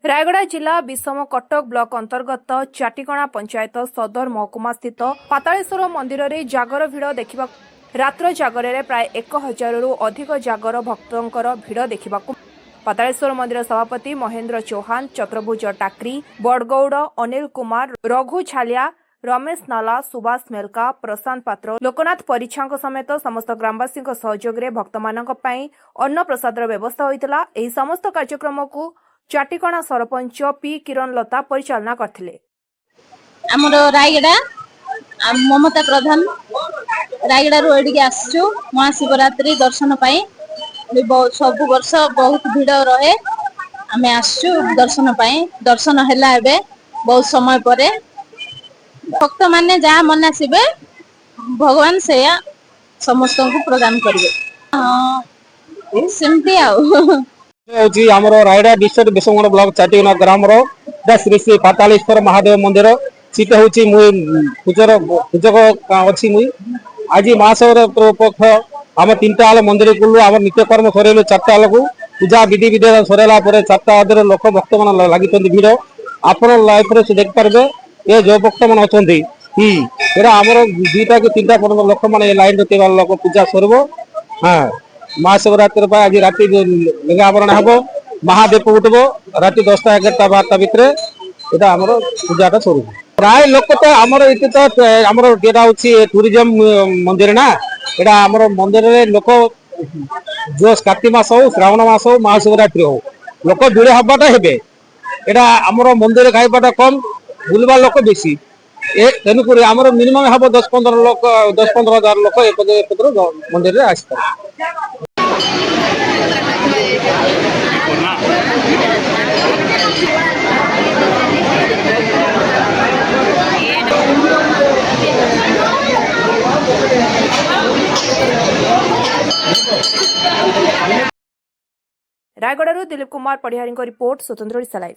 रायगड़ा जिला विषम कटक ब्लॉक अंतर्गत चाटिकणा पंचायत सदर महकुमा स्थित पातालेश्वर मंदिर में जागर भिड़ देखा रात्र जागर प्राय 1000 रु अधिक जागर भक्तों भिड़ देखा पातालेश्वर मंदिर सभापति महेंद्र चौहान, चतुर्भुज टाकरी, बड़गौड़, अनिल कुमार, रघु छालिया, रमेश नाला, सुभाष मेलका, प्रशांत पात्र, लोकनाथ परिछा समेत समस्त ग्रामवासी सहयोग में भक्त मानक अन्न प्रसाद व्यवस्था होता। यह समस्त कार्यक्रम को चाटिकणा सरपंच पी किरण लता परिचालना करथिले। आमर रायगड़ा ममता प्रधान रायगड़ा रो एडिके आसछु महाशिवरात्रि दर्शन पाई सब वर्ष बहुत भीड़ रहे। आमे आसछु दर्शन पाई दर्शन हैला एबे बहुत समय परे भक्त माने जहाँ मनासिबे भगवान से समस्त को प्रदान करिवे सेमती आउ आमर रायगड़ा डिस्ट्रिक्ट विषमगढ़ ब्लॉक चाटिकणा ग्राम श्री श्री पातालेश्वर महादेव मंदिर सीट हूँ पूजक अच्छी मुई आज महाशिवरात्रि उपलक्ष आम 3टा बेल मंदिर गलु आम नित्यकर्म सरलु 4टा बेलू पूजा विधि विधान सरला 4टा अधे लोक भक्त मान लगी भिड़ आप लाइफ देखिपारे ये जो भक्त मान अच्छा आमर 2टा कि 3टा पर्यटन लोक मैंने लाइन लोक पूजा सरब। हाँ महाशिवरात्रि आज राति लिंगावरण हम महादीप उठब राति 10टा 11टा 12टा भितर यहाँ आम पूजाटा सर प्राय लोक तो आमर ये तो आमर जेटा हूँ टूरिज्म मंदिर ना यहाँ आमर मंदिर लोक जो कार्तिक मास हो श्रावण मास हो महाशिवरात्रि हो लोक भिड़ हवाटा हे यहाँ आमर मंदिर खाइबाटा कम बुलवा लोक बेसी तेणुक आमर मिनिमम हम 10-15 हजार लोक एपद मंदिर आसता। रायगड़ा दिलीप कुमार पढ़ियारी रिपोर्ट स्वतंत्र ओडिशा लाइव।